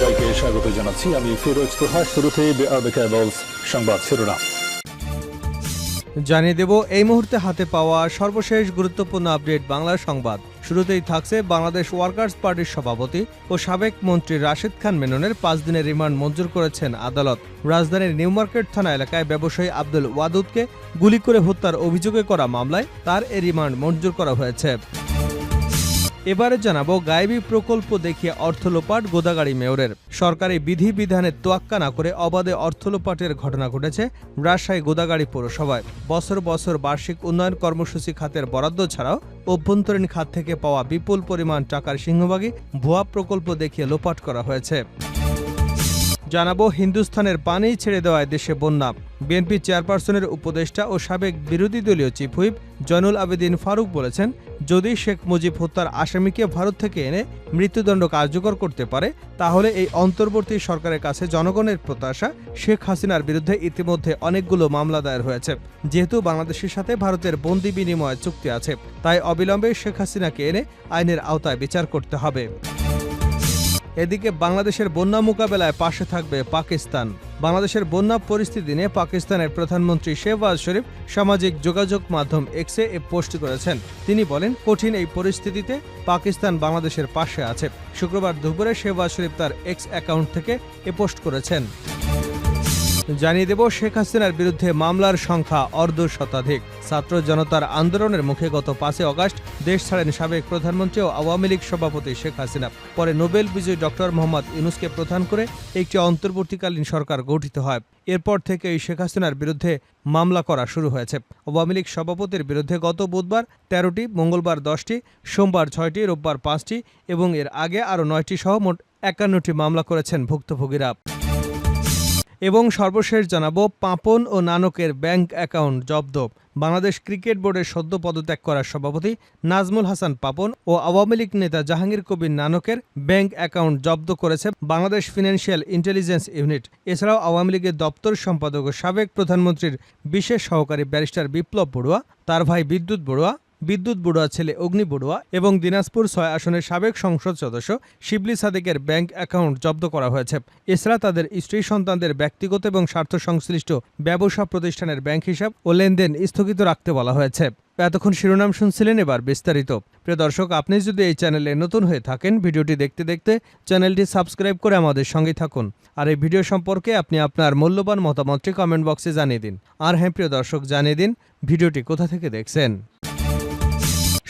সবাইকে স্বাগত জানাচ্ছি। আমি ফিরোজ তোহা। শুরুতেই সংবাদ শিরোনাম জানিয়ে দেব এই মুহূর্তে হাতে পাওয়া সর্বশেষ গুরুত্বপূর্ণ আপডেট বাংলা সংবাদ। শুরুতেই থাকছে বাংলাদেশ ওয়ার্কার্স পার্টির সভাপতি ও সাবেক মন্ত্রী রাশেদ খান মেননের 5 দিনের রিমান্ড মঞ্জুর করেছেন আদালত। রাজধানীর নিউ মার্কেট থানা এলাকায় ব্যবসায়ী আব্দুল ওয়াদুদকে গুলি করে হত্যার অভিযোগে করা মামলায় তার এই রিমান্ড মঞ্জুর করা হয়েছে। এবারে জানাবো গায়েবী প্রকল্প দেখিয়ে অর্থ লোপাট গোদাগাড়ি মেয়রের। সরকারি বিধিবিধানের তোয়াক্কা না করে অবাধে অর্থ লোপাটের ঘটনা ঘটেছে রাজশাহী গোদাগাড়ি পৌরসভায়। বছর বছর বার্ষিক উন্নয়ন কর্মসূচি খাতের বরাদ্দ ছাড়াও অভ্যন্তরীণ খাত থেকে পাওয়া বিপুল পরিমাণ টাকার সিংহভাগই ভুয়া প্রকল্প দেখিয়ে লোপাট করা হয়েছে। জানাবো হিন্দুস্থানের পানি ছেড়ে দেওয়ায় দেশে বন্যা। বিএনপি চেয়ারপারসনের উপদেষ্টা ও সাবেক বিরোধী দলীয় চিফ হুইপ জয়নুল আবেদিন ফারুক বলেছেন, যদি শেখ মুজিব হত্যার আসামিকে ভারত থেকে এনে মৃত্যুদণ্ড কার্যকর করতে পারে তাহলে এই অন্তর্বর্তী সরকারের কাছে জনগণের প্রত্যাশা। শেখ হাসিনার বিরুদ্ধে ইতিমধ্যে অনেকগুলো মামলা দায়ের হয়েছে। যেহেতু বাংলাদেশের সাথে ভারতের বন্দি বিনিময় চুক্তি আছে, তাই অবিলম্বে শেখ হাসিনাকে এনে আইনের আওতায় বিচার করতে হবে। এদিকে বাংলাদেশের বন্যা মোকাবেলায় পাশে থাকবে পাকিস্তান। বাংলাদেশের বন্যা পরিস্থিতি নিয়ে পাকিস্তানের প্রধানমন্ত্রী শেহবাজ শরীফ সামাজিক যোগাযোগ মাধ্যম এক্সে পোস্ট করেছেন। তিনি বলেন, কঠিন এই পরিস্থিতিতে পাকিস্তান বাংলাদেশের পাশে আছে। শুক্রবার দুপুরে শেহবাজ শরীফ তার এক্স অ্যাকাউন্ট থেকে পোস্ট করেছেন। জানিয়ে দেব শেখ হাসিনার বিরুদ্ধে মামলার সংখ্যা অর্ধশতাধিক। ছাত্র জনতার আন্দোলনের মুখে গত 5 আগস্ট দেশ ছাড়েন সাবেক প্রধানমন্ত্রী ও আওয়ামী লীগ সভাপতি শেখ হাসিনা। পরে নোবেল বিজয়ী ডক্টর মোহাম্মদ ইউনূসকে প্রধান করে একটি অন্তর্বর্তীকালীন সরকার গঠিত হয়। এরপর থেকে এই শেখ হাসিনার বিরুদ্ধে মামলা করা শুরু হয়েছে। আওয়ামী লীগ সভাপতির বিরুদ্ধে গত বুধবার 13টি, মঙ্গলবার 10টি, সোমবার 6টি, রোববার 5টি এবং এর আগে আরও 9টি সহ মোট 51টি মামলা করেছেন ভুক্তভোগীরা। এবং সর্বশেষ জানাবো পাপন ও নানকের ব্যাংক অ্যাকাউন্ট জব্দ। বাংলাদেশ ক্রিকেট বোর্ডের সদ্য পদত্যাগ করা সভাপতি নাজমুল হাসান পাপন ও আওয়ামী লীগ নেতা জাহাঙ্গীর কবির নানকের ব্যাংক অ্যাকাউন্ট জব্দ করেছে বাংলাদেশ ফিনান্সিয়াল ইন্টেলিজেন্স ইউনিট। এছাড়াও আওয়ামী লীগের দপ্তর সম্পাদক ও সাবেক প্রধানমন্ত্রীর বিশেষ সহকারী ব্যারিস্টার বিপ্লব বড়ুয়া, তার ভাই বিদ্যুৎ বড়ুয়া ছেলে অগ্নি বড়ুয়া এবং দিনাজপুর 6 আসনের সাবেক সংসদ সদস্য শিবলি সাদেকের ব্যাংক অ্যাকাউন্ট জব্দ করা হয়েছে। এছাড়া তাদের স্ত্রী সন্তানদের ব্যক্তিগত এবং স্বার্থ সংশ্লিষ্ট ব্যবসা প্রতিষ্ঠানের ব্যাংক হিসাব ও লেনদেন স্থগিত রাখতে বলা হয়েছে। এতক্ষণ শিরোনাম শুনছিলেন, এবার বিস্তারিত। প্রিয় দর্শক, আপনি যদি এই চ্যানেলে নতুন হয়ে থাকেন, ভিডিওটি দেখতে দেখতে চ্যানেলটি সাবস্ক্রাইব করে আমাদের সঙ্গে থাকুন। আর এই ভিডিও সম্পর্কে আপনি আপনার মূল্যবান মতামতটি কমেন্ট বক্সে জানিয়ে দিন। আর হ্যাঁ প্রিয় দর্শক, জানিয়ে দিন ভিডিওটি কোথা থেকে দেখছেন।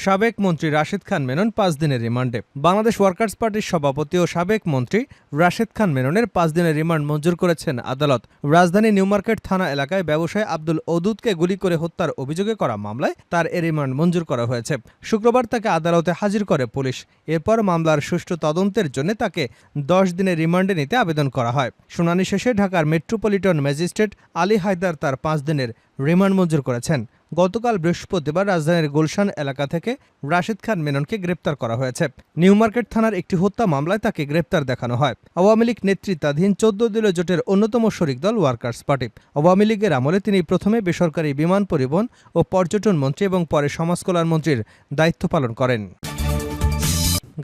সাবেক মন্ত্রী রাশেদ খান মেনন 5 দিনের রিমান্ডে। বাংলাদেশ ওয়ার্কার্স পার্টির সভাপতি ও সাবেক মন্ত্রী রাশেদ খান মেননের 5 দিনের রিমান্ড মঞ্জুর করেছেন আদালত। রাজধানী নিউ মার্কেট থানা এলাকায় ব্যবসায়ী আব্দুল ওদুদকে গুলি করে হত্যার অভিযোগে করা মামলায় তার এ রিমান্ড মঞ্জুর করা হয়েছে। শুক্রবার তাকে আদালতে হাজির করে পুলিশ। এরপর মামলার সুষ্ঠু তদন্তের জন্য তাকে 10 দিনের রিমান্ডে নিতে আবেদন করা হয়। শুনানি শেষে ঢাকার মেট্রোপলিটন ম্যাজিস্ট্রেট আলী হায়দার তার 5 দিনের রিমান্ড মঞ্জুর করেছেন। গতকাল বৃহস্পতিবার রাজধানীর গুলশান এলাকা থেকে রাশেদ খান মেননকে গ্রেপ্তার করা হয়েছে। নিউ মার্কেট থানার একটি হত্যা মামলায় তাকে গ্রেপ্তার দেখানো হয়। আওয়ামী লীগ নেতৃত্বাধীন 14 দলীয় জোটের অন্যতম শরিক দল ওয়ার্কার্স পার্টি। আওয়ামী লীগের আমলে তিনি প্রথমে বেসরকারি বিমান পরিবহন ও পর্যটন মন্ত্রী এবং পরে সমাজ কল্যাণ মন্ত্রীর দায়িত্ব পালন করেন।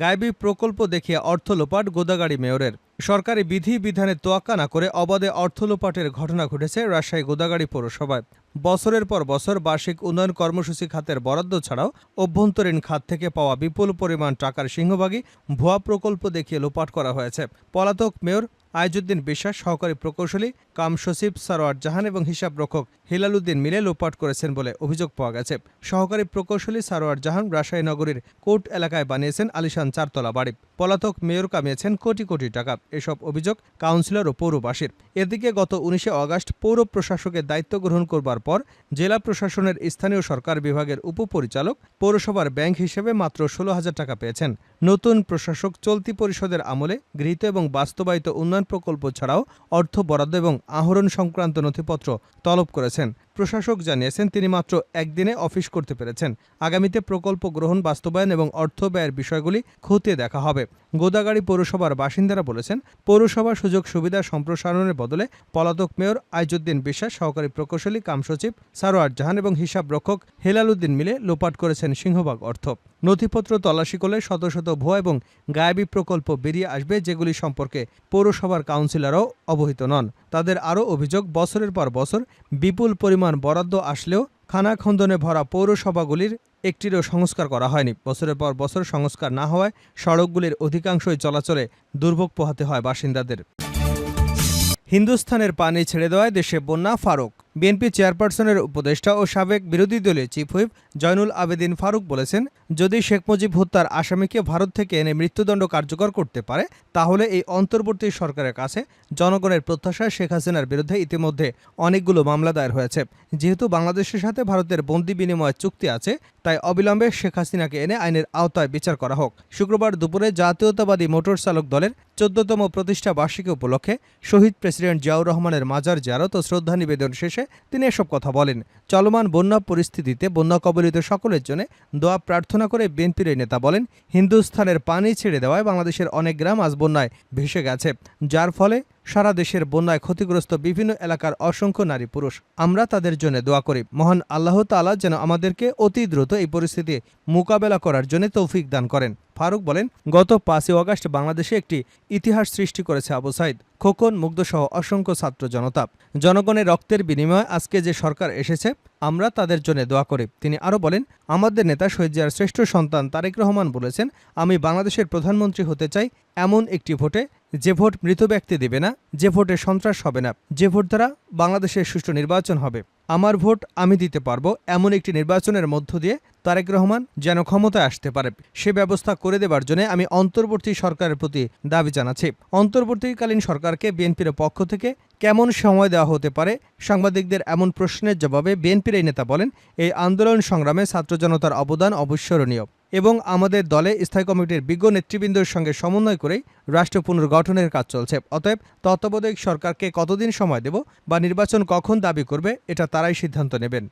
গায়েবী প্রকল্প দেখিয়ে অর্থ লোপাট গোদাগাড়ি মেয়রের। সরকারি বিধিবিধানের তোয়াক্কা না করে অবাধে অর্থ লোপাটের ঘটনা ঘটেছে রাজশাহী গোদাগাড়ি পৌরসভায়। বছরের পর বছর বার্ষিক উন্নয়ন কর্মসূচি খাতের বরাদ্দ ছাড়াও অভ্যন্তরীণ খাত থেকে পাওয়া বিপুল পরিমাণ টাকার সিংহভাগই ভুয়া প্রকল্প দেখিয়ে লোপাট করা হয়েছে। পলাতক মেয়র আইজুদ্দিন বিশ্বাস, সহকারী প্রকৌশলী কাম সচিব সারোয়ার জাহান এবং হিসাবরক্ষক হিলাল উদ্দিন মিলে লোপাট করেছেন বলে অভিযোগ পাওয়া গেছে। সহকারী প্রকৌশলী সারোয়ার জাহান রাজশাহী নগরীর কোর্ট এলাকায় বানিয়েছেন আলিশান 4তলা বাড়ি। পলাতক মেয়র কামিয়েছেন কোটি কোটি টাকা। এসব অভিযোগ কাউন্সিলর ও পৌরবাসীর। এদিকে গত 19 আগস্ট পৌর প্রশাসকের দায়িত্ব গ্রহণ করবার পর জেলা প্রশাসনের স্থানীয় সরকার বিভাগের উপপরিচালক পৌরসভার ব্যাংক হিসেবে মাত্র 16,000 টাকা পেয়েছেন। নতুন প্রশাসক চলতি পরিষদের আমলে গৃহীত এবং বাস্তবায়িত উন্নয়ন প্রকল্প ছাড়াও অর্থ বরাদ্দ এবং আহরণ সংক্রান্ত নথিপত্র তলব করেছেন। প্রশাসক জানিয়েছেন তিনি মাত্র একদিনে অফিস করতে পেরেছেন। আগামীতে প্রকল্প গ্রহণ, বাস্তবায়ন এবং অর্থ ব্যয়ের বিষয়গুলি খতিয়ে দেখা হবে। গোদাগাড়ী পৌরসভার বাসিন্দারা বলেছেন, পৌরসভা সুযোগ সুবিধা সম্প্রসারণের বদলে পলাতক মেয়র আইজুদ্দিন বিশ্বাস, সহকারী প্রকৌশলী কাম সচিব সারোয়ার জাহান এবং হিসাব রক্ষক হেলাল উদ্দিন মিলে লোপাট করেছেন সিংহভাগ অর্থ। নথিপত্র তল্লাশি করলে শত শত ভুয়া এবং গায়েবী প্রকল্প বেরিয়ে আসবে, যেগুলি সম্পর্কে পৌরসভার কাউন্সিলরও অবহিত নন। তাদের আরও অভিযোগ, বছরের পর বছর বিপুল পরিমাণ বরাদ্দ আসলেও খানাখন্দনে ভরা পৌরসভাগুলির একটিরও সংস্কার করা হয়নি। বছরের পর বছর সংস্কার না হওয়ায় সড়কগুলির অধিকাংশই চলাচলে দুর্ভোগ পোহাতে হয় বাসিন্দাদের। হিন্দুস্থানের পানি ছেড়ে দেওয়ায় দেশে বন্যা। ফারুক বিএনপি চেয়ারপারসনের উপদেষ্টা ও সাবেক বিরোধী দলীয় চিফ হুইপ জয়নুল আবেদিন ফারুক বলেছেন, যদি শেখ মুজিব হত্যার আসামিকে ভারত থেকে এনে মৃত্যুদণ্ড কার্যকর করতে পারে, তাহলে এই অন্তর্বর্তী সরকারের কাছে জনগণের প্রত্যাশায় শেখ হাসিনার বিরুদ্ধে ইতিমধ্যে অনেকগুলো মামলা দায়ের হয়েছে। যেহেতু বাংলাদেশের সাথে ভারতের বন্দি বিনিময় চুক্তি আছে, তাই অবিলম্বে শেখ হাসিনাকে এনে আইনের আওতায় বিচার করা হোক। শুক্রবার দুপুরে জাতীয়তাবাদী মোটর চালক দলের 14তম প্রতিষ্ঠা বার্ষিকী উপলক্ষে শহীদ প্রেসিডেন্ট জিয়াউর রহমানের মাজার জিয়ারত ও শ্রদ্ধা নিবেদন শেষে তিনি এসব কথা বলেন। চলমান বন্যা পরিস্থিতিতে বন্যা কবলিত সকলের জন্য দোয়া প্রার্থনা করে বিএনপির এই নেতা বলেন, হিন্দুস্থানের পানি ছেড়ে দেওয়ায় বাংলাদেশের অনেক গ্রাম আজ বন্যায় ভেসে গেছে, যার ফলে সারা দেশের বন্যায় ক্ষতিগ্রস্ত বিভিন্ন এলাকার অসংখ্য নারী পুরুষ। আমরা তাদের জন্য দোয়া করি, মহান আল্লাহ তাআলা যেন আমাদেরকে অতি দ্রুত এই পরিস্থিতি মোকাবেলা করার জন্য তৌফিক দান করেন। ফারুক বলেন, গত 5ই আগস্ট বাংলাদেশে একটি ইতিহাস সৃষ্টি করেছে আবু সাইদ, খোকন, মুগ্ধসহ অসংখ্য ছাত্র জনতা। জনগণের রক্তের বিনিময়ে আজকে যে সরকার এসেছে, আমরা তাদের জন্য দোয়া করি। তিনি আরও বলেন, আমাদের নেতা শহীদ জিয়ার শ্রেষ্ঠ সন্তান তারেক রহমান বলেছেন, আমি বাংলাদেশের প্রধানমন্ত্রী হতে চাই এমন একটি ভোটে, যে ভোট মৃত ব্যক্তি দেবে না, যে ভোটে সন্ত্রাস হবে না, যে ভোট দ্বারা বাংলাদেশের সুষ্ঠু নির্বাচন হবে। আমার ভোট আমি দিতে পারবো এমন একটি নির্বাচনের মধ্য দিয়ে তারেক রহমান যেন ক্ষমতায় আসতে পারে, সে ব্যবস্থা করে দেবার জন্য আমি অন্তর্বর্তী সরকারের প্রতি দাবি জানাচ্ছি। অন্তর্বর্তীকালীন সরকারকে বিএনপির পক্ষ থেকে কেমন সময় দেওয়া হতে পারে? সাংবাদিকদের এমন প্রশ্নের জবাবে বিএনপির এই নেতা বলেন, এই আন্দোলন সংগ্রামে ছাত্র জনতার অবদান অবিস্মরণীয় এবং আমাদের দলে স্থায়ী কমিটির বিজ্ঞ নেতৃবৃন্দের সঙ্গে সমন্বয় করেই রাষ্ট্র পুনর্গঠনের কাজ চলছে। অতএব তত্ত্বাবধায়ক সরকারকে কতদিন সময় দেব বা নির্বাচন কখন দাবি করবে, এটা তারাই সিদ্ধান্ত নেবেন।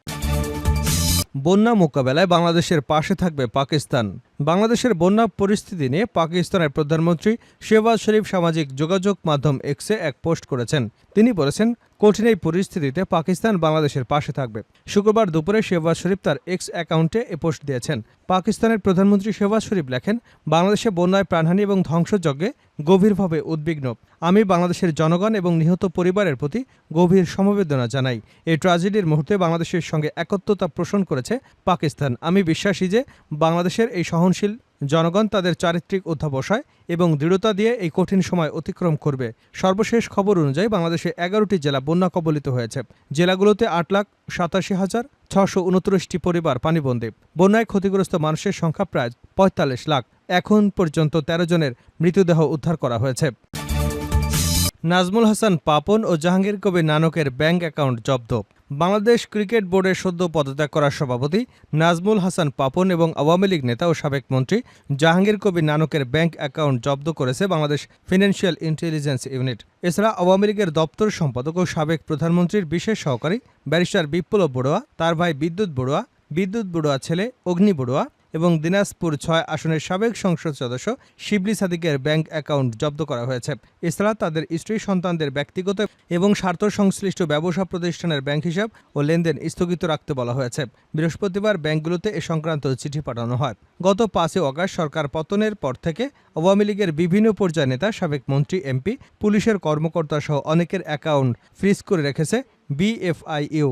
বন্যা মোকাবেলায় বাংলাদেশের পাশে থাকবে পাকিস্তান। বাংলাদেশের বন্যা পরিস্থিতি নিয়ে পাকিস্তানের প্রধানমন্ত্রী শেহবাজ শরীফ সামাজিক যোগাযোগ মাধ্যম এক্সে এক পোস্ট করেছেন। তিনি বলেছেন, কঠিন এই পরিস্থিতিতে পাকিস্তান বাংলাদেশের পাশে থাকবে। শুক্রবার দুপুরে শেহবাজ শরীফ তার এক্স অ্যাকাউন্টে এ পোস্ট দিয়েছেন। পাকিস্তানের প্রধানমন্ত্রী শেহবাজ শরীফ লেখেন, বাংলাদেশে বন্যায় প্রাণহানি এবং ধ্বংসযজ্ঞে গভীরভাবে উদ্বিগ্ন। আমি বাংলাদেশের জনগণ এবং নিহত পরিবারের প্রতি গভীর সমবেদনা জানাই। এই ট্র্যাজেডির মুহূর্তে বাংলাদেশের সঙ্গে একত্রতা পোষণ করেছে পাকিস্তান। আমি বিশ্বাসী যে বাংলাদেশের এই সহনশীল জনগণ তাদের চারিত্রিক অধ্যাবসায় এবং দৃঢ়তা দিয়ে এই কঠিন সময় অতিক্রম করবে। সর্বশেষ খবর অনুযায়ী বাংলাদেশে 11টি জেলা বন্যা কবলিত হয়েছে। জেলাগুলোতে 8,87,629টি পরিবার পানিবন্দী। বন্যায় ক্ষতিগ্রস্ত মানুষের সংখ্যা প্রায় 45 লাখ। এখন পর্যন্ত 13 জনের মৃতদেহ উদ্ধার করা হয়েছে। নাজমুল হাসান পাপন ও জাহাঙ্গীর কবির নানকের ব্যাংক অ্যাকাউন্ট জব্দ। বাংলাদেশ ক্রিকেট বোর্ডের সদ্য পদত্যাগ করা সভাপতি নাজমুল হাসান পাপন এবং আওয়ামী লীগ নেতা ও সাবেক মন্ত্রী জাহাঙ্গীর কবির নানকের ব্যাংক অ্যাকাউন্ট জব্দ করেছে বাংলাদেশ ফিনান্সিয়াল ইন্টেলিজেন্স ইউনিট। এছাড়া আওয়ামী লীগের দপ্তর সম্পাদক ও সাবেক প্রধানমন্ত্রীর বিশেষ সহকারী ব্যারিস্টার বিপ্লব বড়ুয়া, তার ভাই বিদ্যুৎ বড়ুয়া ছেলে অগ্নি বড়ুয়া এবং দিনাজপুর 6 আসনের সাবেক সংসদ সদস্য শিবলি সাদিকের ব্যাংক অ্যাকাউন্ট জব্দ করা হয়েছে। এছাড়া তাদের স্ত্রী সন্তানদের ব্যক্তিগত এবং স্বার্থ সংশ্লিষ্ট ব্যবসা প্রতিষ্ঠানের ব্যাংক হিসাব ও লেনদেন স্থগিত রাখতে বলা হয়েছে। বৃহস্পতিবার ব্যাংকগুলোতে এ সংক্রান্ত চিঠি পাঠানো হয়। গত 5 আগস্ট সরকার পতনের পর থেকে আওয়ামী লীগের বিভিন্ন পর্যায়ের নেতা, সাবেক মন্ত্রী, এমপি, পুলিশের কর্মকর্তা সহ অনেকের অ্যাকাউন্ট ফ্রিজ করে রেখেছে বিএফআইইউ।